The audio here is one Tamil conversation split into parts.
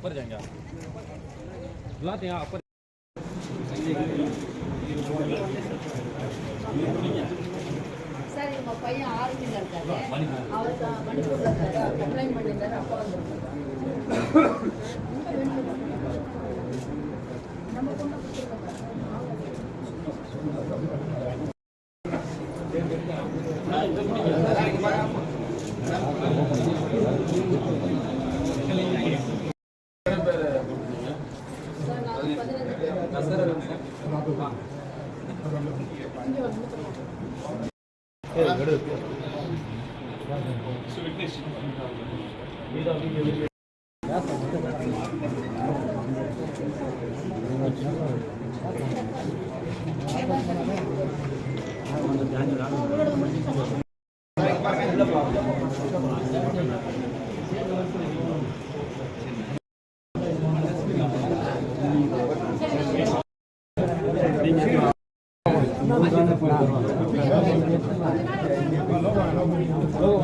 ऊपर जाएंगे आप बुलाते हैं ऊपर सर इवங்க பையன் ஆர்மில இருக்காரு அவர் மணிப்பூர்ல இருக்காரு கம்ப்ளைன்ட் பண்ணிட்டாரு அப்பா வந்து நம்ம கொண்டு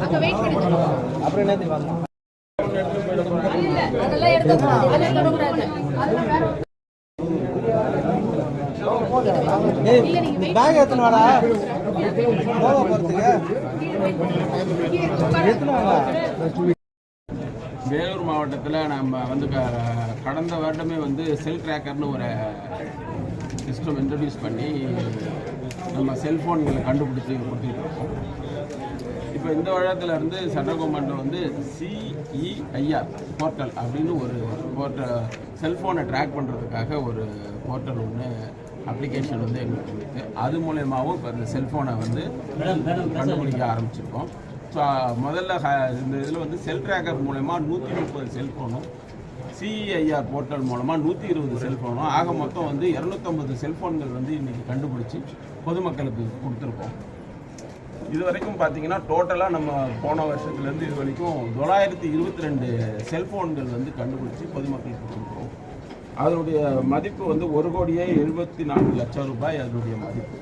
அங்க வெயிட் பண்ணுங்க அப்புறம் என்ன தெரியுமா அதெல்லாம் எடுக்க கூடாது அதெல்லாம் கூடாது அதெல்லாம் வேற இல்ல நீங்க பேக் எடுத்து வாடா போக போறதுக்கு எடுத்து வாடா. வேலூர் மாவட்டத்தில் நம்ம வந்து கடந்த வருடமே வந்து செல் ட்ராக்கர்னு ஒரு சிஸ்டம் இன்ட்ரடியூஸ் பண்ணி நம்ம செல்ஃபோன்களை கண்டுபிடிச்சி கொடுத்துட்டு இருக்கோம். இப்போ இந்த வருடத்தில் இருந்து சென்ட்ரல் கவர்மெண்ட் வந்து CEIR போர்ட்டல் அப்படின்னு ஒரு செல்ஃபோனை ட்ராக் பண்ணுறதுக்காக ஒரு போர்ட்டல் ஒன்று அப்ளிகேஷன் வந்து எங்களுக்கு இருக்குது. அது மூலயமாவும் இப்போ இந்த செல்ஃபோனை வந்து கண்டுபிடிக்க ஆரம்பிச்சிருக்கோம். ஸோ முதல்ல இந்த இதில் வந்து செல் ட்ராக்கர் மூலயமா 130 செல்ஃபோனும் CEIR போர்ட்டல் மூலமாக 120 செல்ஃபோனும் ஆக மொத்தம் வந்து 250 செல்ஃபோன்கள் வந்து இன்றைக்கி கண்டுபிடிச்சி பொதுமக்களுக்கு கொடுத்துருக்கோம். இது வரைக்கும் பார்த்தீங்கன்னா டோட்டலாக நம்ம போன வருஷத்துலேருந்து இது வரைக்கும் 922 செல்ஃபோன்கள் வந்து கண்டுபிடிச்சி பொதுமக்களுக்கு கொடுக்குறோம். அதனுடைய மதிப்பு வந்து 1,74,00,000 ரூபாய் அதனுடைய மதிப்பு.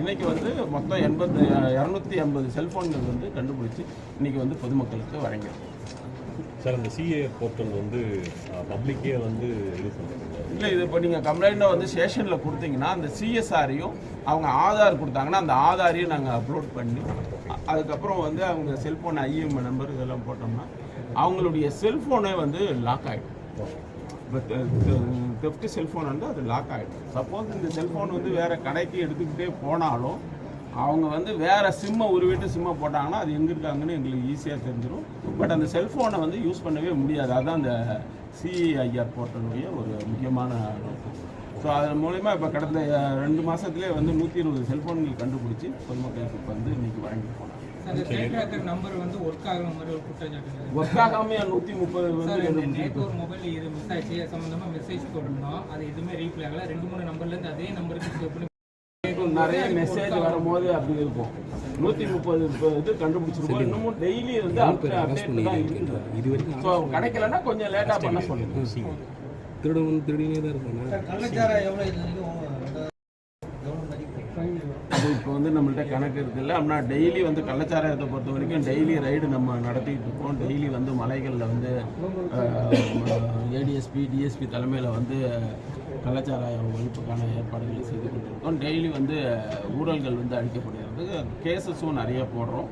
இன்றைக்கி வந்து மொத்தம் 280 செல்ஃபோன்கள் வந்து கண்டுபிடிச்சி இன்றைக்கி வந்து பொதுமக்களுக்கு வழங்கிடும். சார் இந்த CEIR போர்ட்டல் வந்து பப்ளிக்கே வந்து யூஸ் பண்ணுறாங்க இல்லை, இது இப்போ நீங்கள் கம்ப்ளைண்ட்டை வந்து ஸ்டேஷனில் கொடுத்தீங்கன்னா அந்த CSRையும் அவங்க ஆதார் கொடுத்தாங்கன்னா அந்த ஆதாரையும் நாங்கள் அப்லோட் பண்ணி அதுக்கப்புறம் வந்து அவங்க செல்ஃபோன் IM நம்பர் இதெல்லாம் போட்டோம்னா அவங்களுடைய செல்ஃபோனே வந்து லாக் ஆகிடும். இப்போ தெஃப்ட் செல்ஃபோன் வந்து அது லாக் ஆகிடும். சப்போஸ் இந்த செல்ஃபோன் வந்து வேறு கடைக்கு எடுத்துக்கிட்டே போனாலும் அவங்க வந்து வேறு சிம்மை உருவிட்டு சிம்மை போட்டாங்கன்னா அது எங்கே இருக்காங்கன்னு எங்களுக்கு ஈஸியாக தெரிஞ்சிடும். பட் அந்த செல்ஃபோனை வந்து யூஸ் பண்ணவே முடியாது. அதுதான் அந்த CEIR போர்ட்டலுடைய ஒரு முக்கியமான நோக்கம். ஸோ அதன் மூலயமா இப்போ கடந்த 2 மாதத்துலேயே வந்து 120 செல்ஃபோன்கள் கண்டுபிடிச்சி பொதுமக்களுக்கு இப்போ வந்து இன்றைக்கி வாங்கிட்டு போனாங்க. நம்பர் வந்து ஒர்க் ஆகாம மாதிரி ஒரு குற்றச்சாட்டு ஒர்க் ஆகாமே 130 வந்து நேற்று ஒரு மொபைல் இது மிஸ் ஆயிடுச்சு சம்மந்தமாக மெசேஜ் போட்டிருந்தோம். அது எதுவுமே ரீப்ளை ஆகல. 2-3 நம்பர்லேருந்து அதே நம்பருக்கு நிறைய மெசேஜ் வரும்போது அப்படி இருக்கும். 130 இது கண்டுபிடிச்சிருக்கோம். இன்னமும் டெய்லி வந்து அப்டேட் தான் இருக்குது. ஸோ கிடைக்கலன்னா கொஞ்சம் லேட்டாக பண்ண சொல்லுங்க. திருடனே தான் அது இப்போ வந்து நம்மள்ட்ட கணக்கு இருக்குல்ல. அப்படின்னா டெய்லி வந்து கள்ளச்சாராயத்தை பொறுத்த வரைக்கும் டெய்லி ரைடு நம்ம நடத்திட்டு இருக்கோம். டெய்லி வந்து மலைகளில் வந்து ADSP DSP தலைமையில் வந்து கள்ளச்சாராய ஒழிப்புக்கான ஏற்பாடுகளை செய்து கொண்டிருக்கோம். டெய்லி வந்து ஊழல்கள் வந்து அழிக்கப்படுகிறது. கேசஸும் நிறைய போடுறோம்.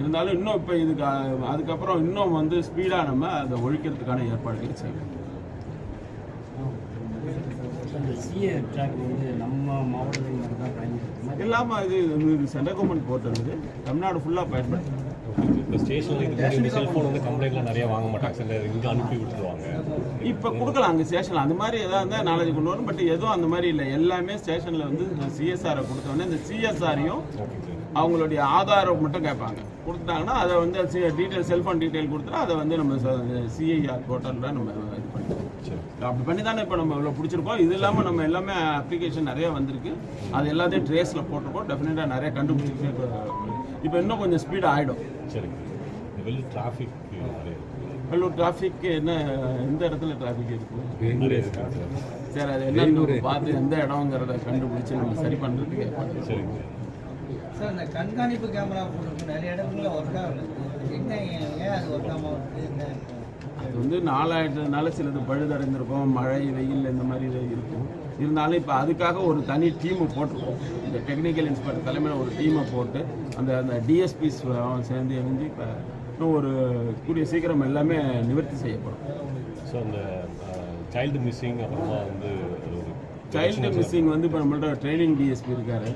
இருந்தாலும் இன்னும் இப்போ இதுக்கு அதுக்கப்புறம் இன்னும் வந்து ஸ்பீடாக நம்ம அதை ஒழிக்கிறதுக்கான ஏற்பாடுகளை செய்வோம். இல்லாமல் இது சென்ட்ரல் கவர்மெண்ட் போர்ட்டல் இது தமிழ்நாடு ஃபுல்லாக பயன்படுத்தும். இப்போ ஸ்டேஷனில் செல்ஃபோன் வந்து கம்ப்ளைண்ட்லாம் நிறைய வாங்க மாட்டாங்க சார், இங்கே அனுப்பி விட்டுருவாங்க. இப்போ கொடுக்கலாம் அங்கே ஸ்டேஷனில் அந்த மாதிரி எதாவது இருந்தால் நாலேஜ் கொண்டு வரும். பட் எதுவும் அந்த மாதிரி இல்லை. எல்லாமே ஸ்டேஷனில் வந்து CSRை கொடுத்தோடனே இந்த CSRையும் அவங்களுடைய ஆதாரம் மட்டும் கேட்பாங்க. கொடுத்தாங்கன்னா அதை வந்து டீட்டெயில் செல்ஃபோன் டீட்டெயில் கொடுத்துட்டா அதை வந்து நம்ம CEIR போர்ட்டலில் நம்ம இது பண்ணிடுவோம். அப்படி பண்ணி தானே இப்போ நம்ம இவ்வளோ பிடிச்சிருக்கோம். இது இல்லாமல் நம்ம எல்லாமே அப்ளிகேஷன் நிறைய வந்திருக்கு. அது எல்லாத்தையும் ட்ரேஸில் போட்டிருக்கோம். டெஃபினட்டாக நிறைய கண்டுபிடிச்சிருக்கு. இப்போ இன்னும் கொஞ்சம் ஸ்பீடாக ஆகிடும். சரி, வெள்ளூர் டிராஃபிக் என்ன எந்த இடத்துல டிராஃபிக் இருக்குது? சரி அது என்னன்னு பார்த்து எந்த இடங்கிறத கண்டுபிடிச்சி நம்ம சரி பண்ணுறதுக்கு ஏற்பாடு. சரிங்க சார் இந்த கண்காணிப்பு கேமரா போட்டு நிறைய இடங்களில் ஒர்க் ஆகல, என்ன ஏன் அது ஒர்க் ஆகாமல் இருக்குது? அது வந்து நாளாயிட்டதுனால சிலது பழுதடைந்திருக்கும், மழை வெயில் இந்த மாதிரி இது இருக்கும். இருந்தாலும் இப்போ அதுக்காக ஒரு தனி டீமை போட்டிருக்கோம். இந்த டெக்னிக்கல் இன்ஸ்பெக்டர் தலைமையில் ஒரு டீமை போட்டு அந்த டிஎஸ்பிஸ் சேர்ந்து இணைஞ்சு இப்போ இன்னும் ஒரு கூடிய சீக்கிரம் எல்லாமே நிவர்த்தி செய்யப்படும். ஸோ அந்த சைல்டு மிஸ்ஸிங் அப்புறமா வந்து சைல்டு மிஸ்ஸிங் வந்து இப்போ நம்மள்ட்ட ட்ரைனிங் டிஎஸ்பி இருக்காரு.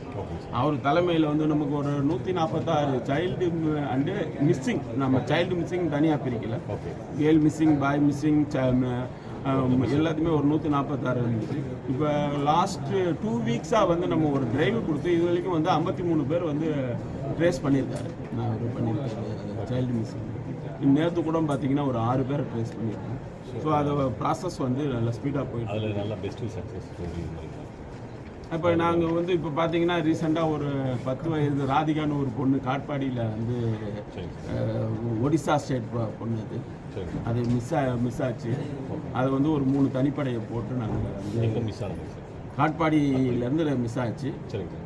அவர் தலைமையில் வந்து நமக்கு ஒரு 146 சைல்டு அண்டு மிஸ்ஸிங், நம்ம சைல்டு மிஸ்ஸிங் தனியாக பிரிக்கல, கேர்ள் மிஸ்ஸிங், பாய் மிஸ்ஸிங் எல்லாத்தையுமே ஒரு 146 இருந்துச்சு. இப்போ லாஸ்ட்டு 2 வீக்ஸாக வந்து நம்ம ஒரு டிரைவ் கொடுத்து இது வரைக்கும் வந்து 53 பேர் வந்து ட்ரேஸ் பண்ணியிருக்காரு. நான் ஒரு பண்ணியிருக்காரு சைல்டு மிஸ்ஸிங். நேற்று கூட பார்த்தீங்கன்னா ஒரு 6 பேரை ட்ரேஸ் பண்ணியிருக்கேன். ஸோ அது ப்ராசஸ் வந்து நல்லா ஸ்பீடாக போயிட்டு அதில் நல்லா பெஸ்ட்டு சக்ஸஸ். இப்போ நாங்கள் வந்து இப்போ பார்த்தீங்கன்னா ரீசெண்டாக ஒரு 10 வயது ராதிகான்னு ஒரு பொண்ணு காட்பாடியில் வந்து ஒடிசா ஸ்டேட் பொண்ணு அது மிஸ் ஆச்சு. அது வந்து ஒரு 3 தனிப்படையை போட்டு நாங்கள் எங்கே மிஸ் ஆனது சார்? காட்பாடியிலேருந்து மிஸ் ஆச்சு. சரிங்க.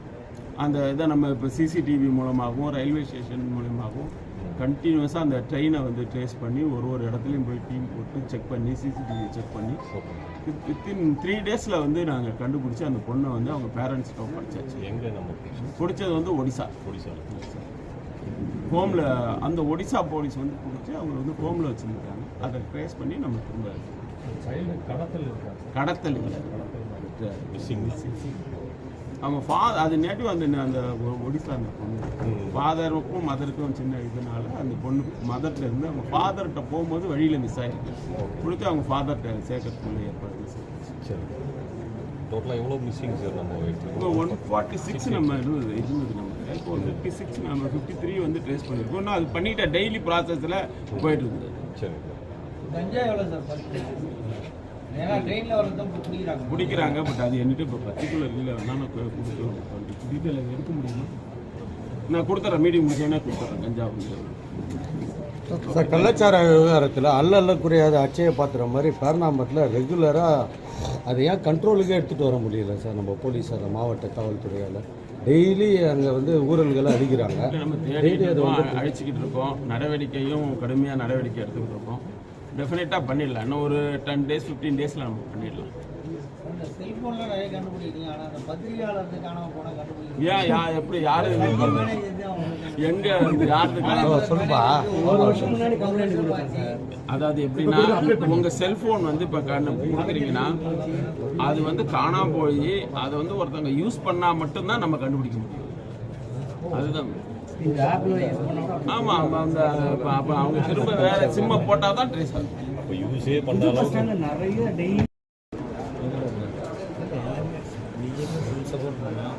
அந்த இதை நம்ம இப்போ சிசிடிவி மூலமாகவும் ரயில்வே ஸ்டேஷன் மூலமாகவும் கண்டினியூஸாக அந்த ட்ரெயினை வந்து ட்ரேஸ் பண்ணி ஒரு இடத்துலையும் போய் டீம் போட்டு செக் பண்ணி சிசிடிவி செக் பண்ணி வித்தின் 3 டேஸில் வந்து நாங்கள் கண்டுபிடிச்சி அந்த பொண்ணை வந்து அவங்க பேரண்ட்ஸ்கிட்ட ஒப்படைச்சாச்சு. எங்கே நம்ம பிடிச்சது வந்து ஒடிசா ஹோமில். அந்த ஒடிசா போலீஸ் வந்து பிடிச்சி அவங்க வந்து ஹோமில் வச்சுருக்காங்க. அதை ட்ரேஸ் பண்ணி நம்ம திரும்ப கடத்தல் இல்லை மிஸ்ஸிங். அவங்க அது நேட்டிவ் அந்த ஒடிசா அந்த பொண்ணு ஃபாதருக்கும் மதருக்கும் சின்ன இதனால அந்த பொண்ணு மதர்கிட்ட இருந்து அவங்க ஃபாதர்கிட்ட போகும்போது வழியில் மிஸ் ஆகிருக்கு. கொடுத்து அவங்க ஃபாதர்கிட்ட சேர்க்கறதுக்குள்ள ஏற்பாடு. சரி, டோட்டலாக எவ்வளோ மிஸ்ஸிங் சார் நம்ம இப்போ 146 நம்ம இருந்தது நம்ம இப்போ 56 நம்ம 53 வந்து ட்ரேஸ் பண்ணியிருக்கோம். இன்னும் அது பண்ணிக்கிட்ட டெய்லி ப்ராசஸில் போயிட்டு இருக்குது. சரி, கஞ்சா எவ்வளோ சார்? ஏன்னா ட்ரெயினில் வரதான் பிடிக்கிறாங்க. பட் அது என்கிட்ட இப்போ பர்டிகுலர் இல்லை, வேணா நான் கொடுத்துருவேன். டீட்டெயில் எடுக்க முடியுமா? நான் கொடுத்துட்றேன், மீடியம் முடிச்சோன்னே கொடுத்துட்றேன். கஞ்சா சார் கள்ளச்சார விவகாரத்தில் அல்லக்குறையாத அச்சய பாத்திரம் மாதிரி பேர்னாம்பட்டில் ரெகுலராக அதை ஏன் கண்ட்ரோலுக்கே எடுத்துகிட்டு வர முடியல சார் நம்ம போலீஸார் மாவட்ட காவல்துறையால்? டெய்லி அங்கே வந்து ஊழல்களை அடிக்கிறாங்க. நம்ம தேடி அழிச்சிக்கிட்டு இருக்கோம். நடவடிக்கையும் கடுமையாக நடவடிக்கை எடுத்துக்கிட்டு இருக்கோம். டெஃபினட்டாக பண்ணிடலாம். இன்னும் ஒரு 10 days 15 days நம்ம பண்ணிடலாம். செல்ஃபோனில் நிறைய கண்டுபிடிக்கிறீங்க, ஆனால் அந்த பத்திரிகையாளருக்கு காணாமல் போனால் கண்டுபிடிக்கிறீங்க. ஏன் எப்படி யாரு எங்கே யாருக்கு சொல்லுப்பா. அதாவது எப்படின்னா உங்கள் செல்ஃபோன் வந்து இப்போ கொடுக்குறீங்கன்னா அது வந்து காணாம போய் அதை வந்து ஒருத்தவங்க யூஸ் பண்ணால் மட்டும்தான் நம்ம கண்டுபிடிக்க முடியும். அதுதான். ஆமாம், அந்த அவங்க திரும்ப வேற சிம்மை போட்டால் தான் ட்ரேஸ் ஆகும். இப்போ யூஸே பண்ணாலும் நிறைய டெய்லி சப்போர்ட் பண்ணலாம்.